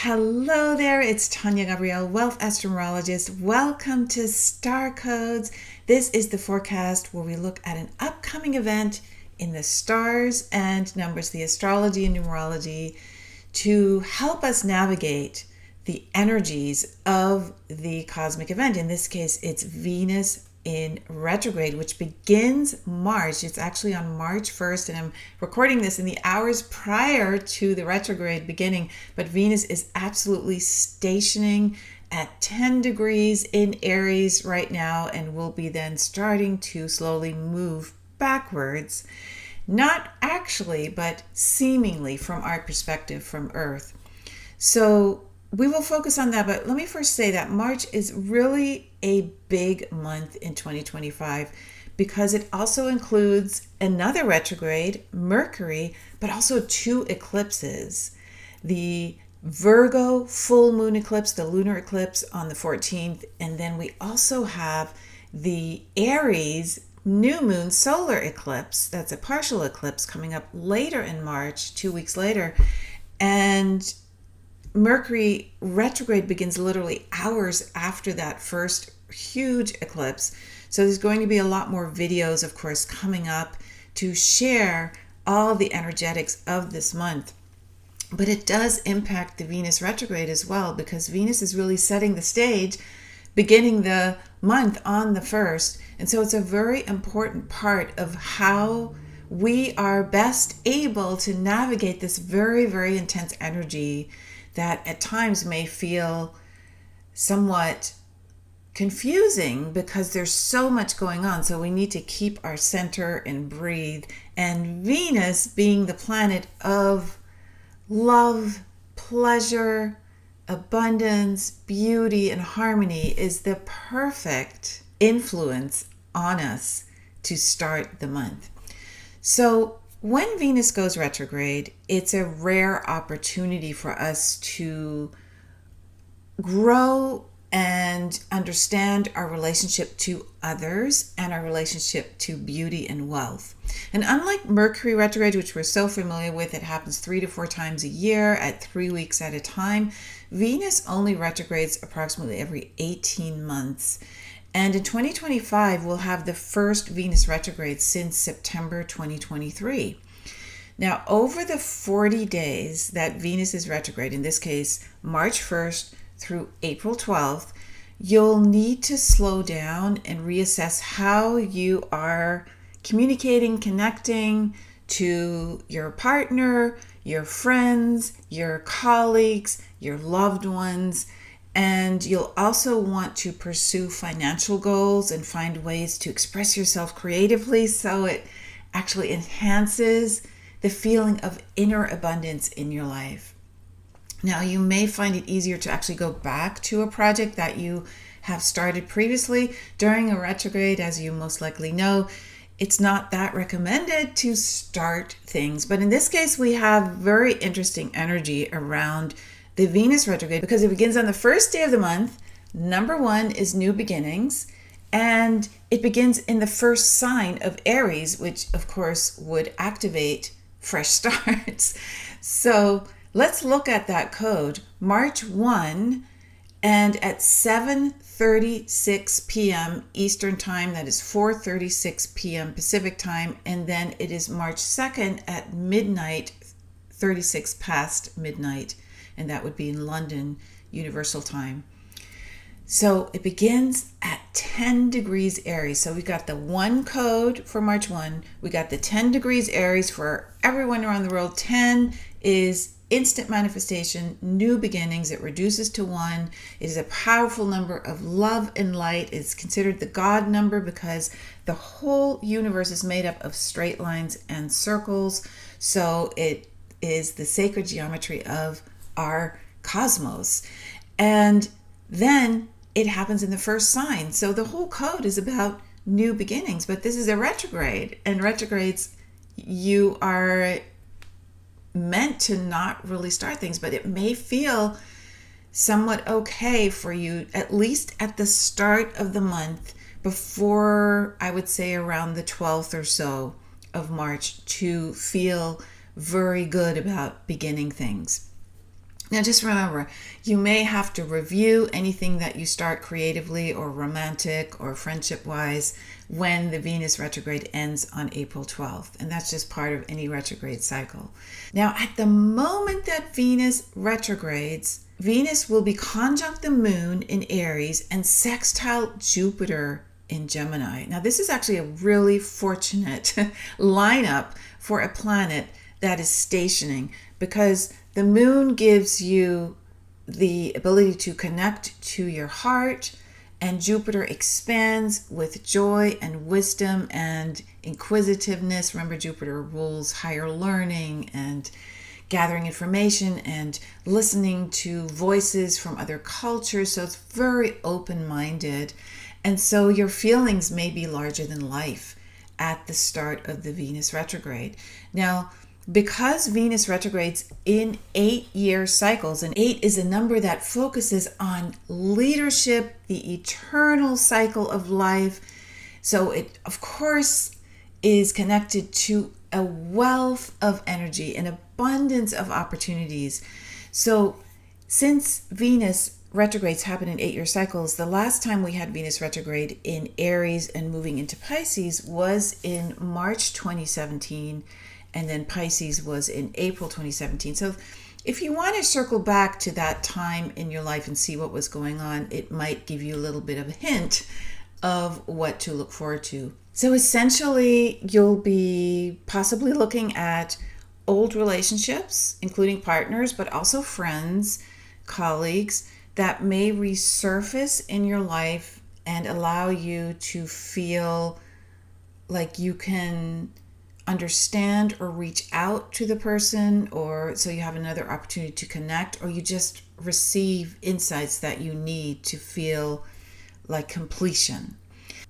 Hello there, it's Tania Gabrielle, Wealth Astrologist. Welcome to Star Codes. This is the forecast where we look at an upcoming event in the stars and numbers, the astrology and numerology, to help us navigate the energies of the cosmic event. In this case, it's Venus in retrograde, which begins March. It's actually on March 1st, and I'm recording this in the hours prior to the retrograde beginning, but Venus is absolutely stationing at 10 degrees in Aries right now and will be then starting to slowly move backwards. Not actually, but seemingly from our perspective from Earth. So we will focus on that, but let me first say that March is really a big month in 2025 because it also includes another retrograde, Mercury, but also two eclipses. The Virgo full moon eclipse, the lunar eclipse on the 14th, and then we also have the Aries new moon solar eclipse. That's a partial eclipse coming up later in March, 2 weeks later. And Mercury retrograde begins literally hours after that first huge eclipse. So there's going to be a lot more videos, of course, coming up to share all the energetics of this month. But it does impact the Venus retrograde as well, because Venus is really setting the stage, beginning the month on the 1st. And so it's a very important part of how we are best able to navigate this very, very intense energy that at times may feel somewhat confusing because there's so much going on. So we need to keep our center and breathe. And Venus, being the planet of love, pleasure, abundance, beauty, and harmony, is the perfect influence on us to start the month. So when Venus goes retrograde, it's a rare opportunity for us to grow and understand our relationship to others and our relationship to beauty and wealth. And unlike Mercury retrograde, which we're so familiar with, it happens 3 to 4 times a year at 3 weeks at a time, Venus only retrogrades approximately every 18 months. And in 2025, we'll have the first Venus retrograde since September 2023. Now, over the 40 days that Venus is retrograde, in this case, March 1st through April 12th, you'll need to slow down and reassess how you are communicating, connecting to your partner, your friends, your colleagues, your loved ones. And you'll also want to pursue financial goals and find ways to express yourself creatively so it actually enhances the feeling of inner abundance in your life. Now, you may find it easier to actually go back to a project that you have started previously during a retrograde. As you most likely know, it's not that recommended to start things. But in this case, we have very interesting energy around the Venus retrograde because it begins on the first day of the month. Number 1 is new beginnings, and it begins in the first sign of Aries, which of course would activate fresh starts. So let's look at that code. March 1, and at 7:36 p.m. Eastern Time, that is 4:36 p.m. Pacific Time, and then it is March 2nd at midnight, 36 past midnight, and that would be in London Universal Time. So it begins at 10 degrees Aries. So we got the 1 code for March 1. We got the 10 degrees Aries for everyone around the world. 10 is instant manifestation, new beginnings. It reduces to 1. It is a powerful number of love and light. It's considered the God number because the whole universe is made up of straight lines and circles. So it is the sacred geometry of our cosmos. And then it happens in the first sign. So the whole code is about new beginnings, but this is a retrograde, and retrogrades, you are meant to not really start things, but it may feel somewhat okay for you, at least at the start of the month, before I would say around the 12th or so of March, to feel very good about beginning things. Now, just remember, you may have to review anything that you start creatively or romantic or friendship-wise when the Venus retrograde ends on April 12th. And that's just part of any retrograde cycle. Now, at the moment that Venus retrogrades, Venus will be conjunct the moon in Aries and sextile Jupiter in Gemini. Now, this is actually a really fortunate lineup for a planet that is stationing, because the moon gives you the ability to connect to your heart, and Jupiter expands with joy and wisdom and inquisitiveness. Remember, Jupiter rules higher learning and gathering information and listening to voices from other cultures. So it's very open-minded. And so your feelings may be larger than life at the start of the Venus retrograde. Now, because Venus retrogrades in 8-year cycles, and 8 is a number that focuses on leadership, the eternal cycle of life. So it, of course, is connected to a wealth of energy, an abundance of opportunities. So since Venus retrogrades happen in 8-year cycles, the last time we had Venus retrograde in Aries and moving into Pisces was in March 2017. And then Pisces was in April 2017. So if you want to circle back to that time in your life and see what was going on, it might give you a little bit of a hint of what to look forward to. So essentially, you'll be possibly looking at old relationships, including partners, but also friends, colleagues, that may resurface in your life and allow you to feel like you can understand or reach out to the person, or so you have another opportunity to connect, or you just receive insights that you need to feel like completion.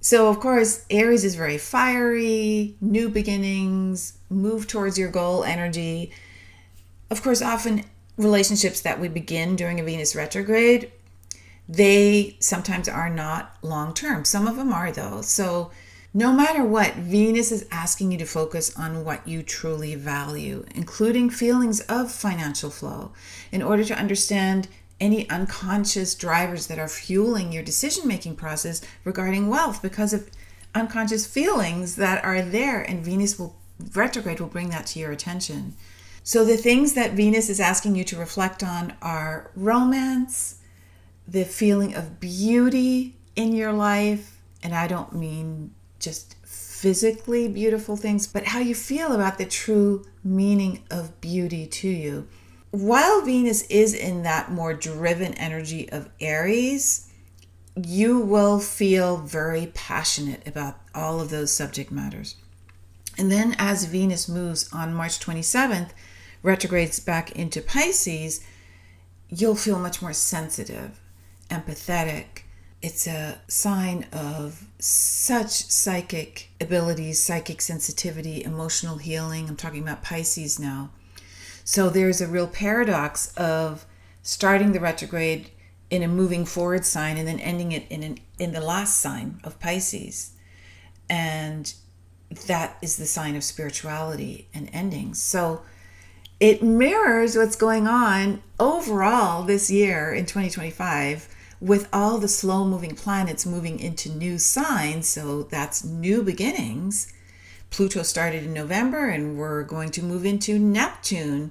So of course, Aries is very fiery, new beginnings, move towards your goal energy. Of course, often relationships that we begin during a Venus retrograde, they sometimes are not long-term. Some of them are, though. So no matter what, Venus is asking you to focus on what you truly value, including feelings of financial flow, in order to understand any unconscious drivers that are fueling your decision-making process regarding wealth, because of unconscious feelings that are there, and Venus retrograde will bring that to your attention. So the things that Venus is asking you to reflect on are romance, the feeling of beauty in your life, and I don't mean just physically beautiful things, but how you feel about the true meaning of beauty to you. While Venus is in that more driven energy of Aries, you will feel very passionate about all of those subject matters. And then as Venus moves on March 27th, retrogrades back into Pisces, you'll feel much more sensitive, empathetic. It's a sign of such psychic abilities, psychic sensitivity, emotional healing. I'm talking about Pisces now. So there's a real paradox of starting the retrograde in a moving forward sign and then ending it in the last sign of Pisces. And that is the sign of spirituality and endings. So it mirrors what's going on overall this year in 2025, with all the slow-moving planets moving into new signs. So that's new beginnings. Pluto started in November, and we're going to move into Neptune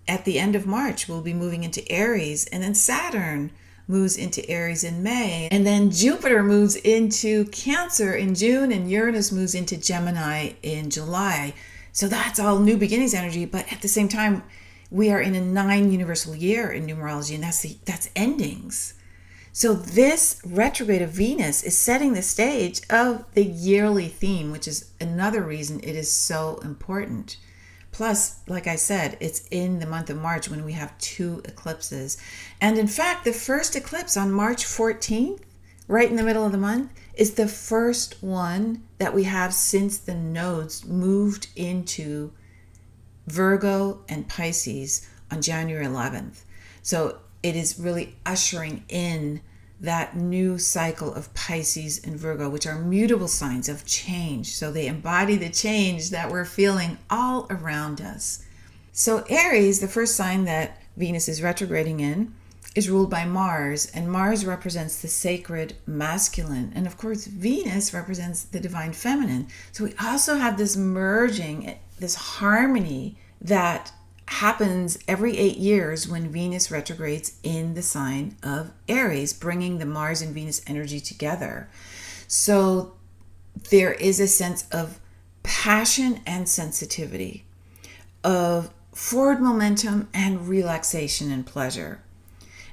at the end of March. We'll be moving into Aries, and then Saturn moves into Aries in May, and then Jupiter moves into Cancer in June, and Uranus moves into Gemini in July. So that's all new beginnings energy, but at the same time, we are in a 9 universal year in numerology, and that's endings. So this retrograde of Venus is setting the stage of the yearly theme, which is another reason it is so important. Plus, like I said, it's in the month of March when we have 2 eclipses. And in fact, the first eclipse on March 14th, right in the middle of the month, is the first one that we have since the nodes moved into Virgo and Pisces on January 11th. So it is really ushering in that new cycle of Pisces and Virgo, which are mutable signs of change. So they embody the change that we're feeling all around us. So Aries, the first sign that Venus is retrograding in is ruled by Mars, and Mars represents the sacred masculine. And of course, Venus represents the divine feminine. So we also have this merging, this harmony that happens every 8 years when Venus retrogrades in the sign of Aries, bringing the Mars and Venus energy together. So there is a sense of passion and sensitivity, of forward momentum and relaxation and pleasure.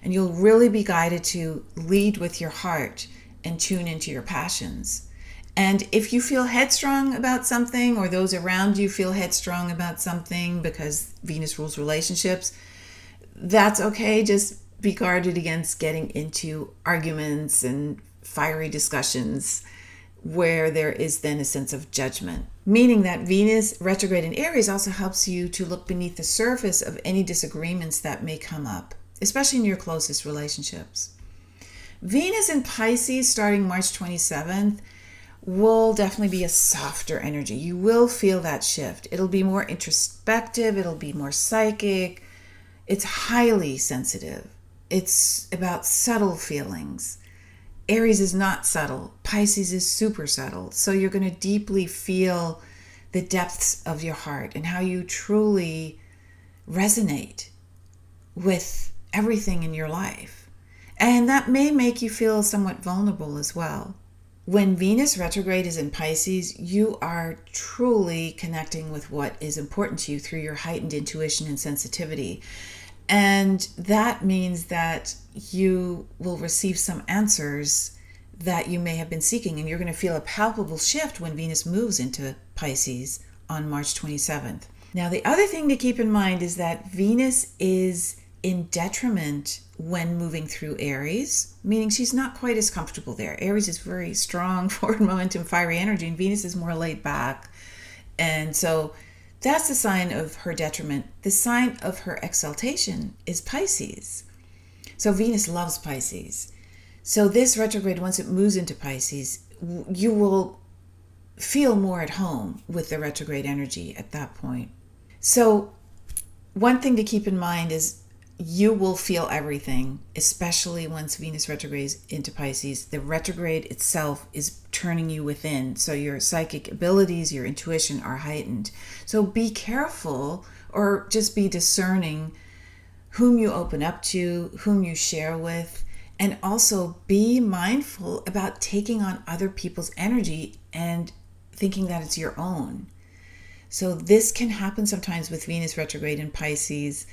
And you'll really be guided to lead with your heart and tune into your passions. And if you feel headstrong about something, or those around you feel headstrong about something because Venus rules relationships, that's okay. Just be guarded against getting into arguments and fiery discussions where there is then a sense of judgment. Meaning that Venus retrograde in Aries also helps you to look beneath the surface of any disagreements that may come up, especially in your closest relationships. Venus in Pisces starting March 27th will definitely be a softer energy. You will feel that shift. It'll be more introspective. It'll be more psychic. It's highly sensitive. It's about subtle feelings. Aries is not subtle. Pisces is super subtle. So you're going to deeply feel the depths of your heart and how you truly resonate with everything in your life. And that may make you feel somewhat vulnerable as well. When Venus retrograde is in Pisces, you are truly connecting with what is important to you through your heightened intuition and sensitivity. And that means that you will receive some answers that you may have been seeking, and you're going to feel a palpable shift when Venus moves into Pisces on March 27th. Now, the other thing to keep in mind is that Venus is in detriment when moving through Aries, meaning she's not quite as comfortable there. Aries is very strong, forward momentum, fiery energy, and Venus is more laid back. And so that's the sign of her detriment. The sign of her exaltation is Pisces. So Venus loves Pisces. So this retrograde, once it moves into Pisces, you will feel more at home with the retrograde energy at that point. So one thing to keep in mind is you will feel everything, especially once Venus retrogrades into Pisces. The retrograde itself is turning you within. So your psychic abilities, your intuition are heightened. So be careful, or just be discerning whom you open up to, whom you share with, and also be mindful about taking on other people's energy and thinking that it's your own. So this can happen sometimes with Venus retrograde in Pisces,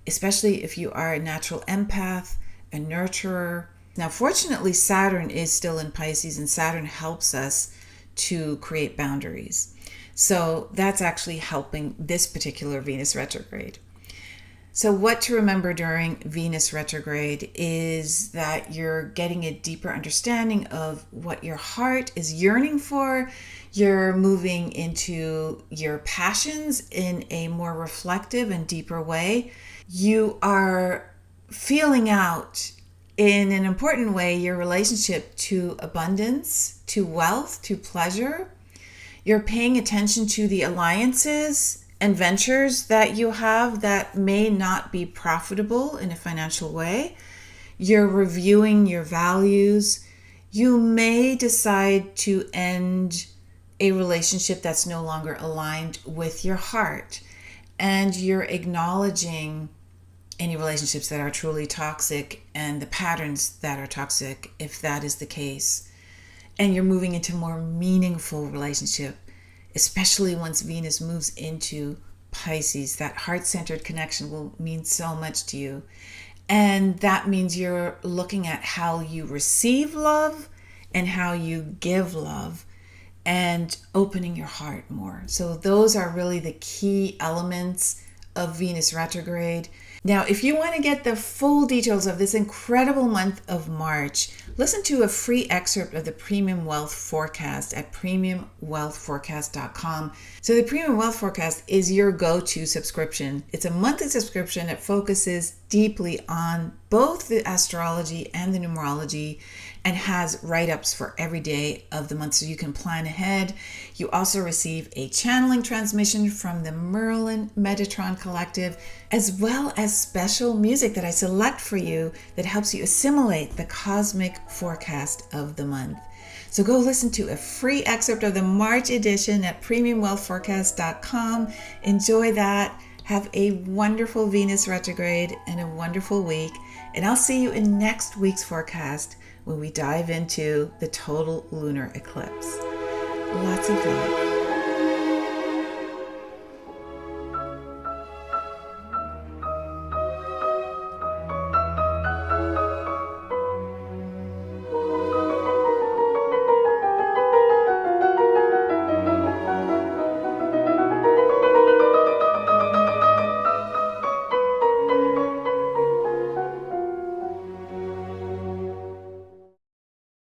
especially if you are a natural empath, a nurturer. Now, fortunately, Saturn is still in Pisces, and Saturn helps us to create boundaries. So that's actually helping this particular Venus retrograde. So what to remember during Venus retrograde is that you're getting a deeper understanding of what your heart is yearning for. You're moving into your passions in a more reflective and deeper way. You are feeling out in an important way your relationship to abundance, to wealth, to pleasure. You're paying attention to the alliances and ventures that you have that may not be profitable in a financial way. You're reviewing your values. You may decide to end a relationship that's no longer aligned with your heart. And you're acknowledging any relationships that are truly toxic and the patterns that are toxic, if that is the case. And you're moving into more meaningful relationship, especially once Venus moves into Pisces. That heart-centered connection will mean so much to you. And that means you're looking at how you receive love and how you give love, and opening your heart more. So those are really the key elements of Venus retrograde. Now, if you want to get the full details of this incredible month of March, Listen to a free excerpt of the Premium Wealth Forecast at premiumwealthforecast.com. So the Premium Wealth Forecast is your go-to subscription. It's a monthly subscription that focuses deeply on both the astrology and the numerology and has write-ups for every day of the month so you can plan ahead. You also receive a channeling transmission from the Merlin Metatron Collective, as well as special music that I select for you that helps you assimilate the cosmic forecast of the month. So go listen to a free excerpt of the March edition at premiumwealthforecast.com. Enjoy that. Have a wonderful Venus retrograde and a wonderful week. And I'll see you in next week's forecast when we dive into the total lunar eclipse. Lots of love.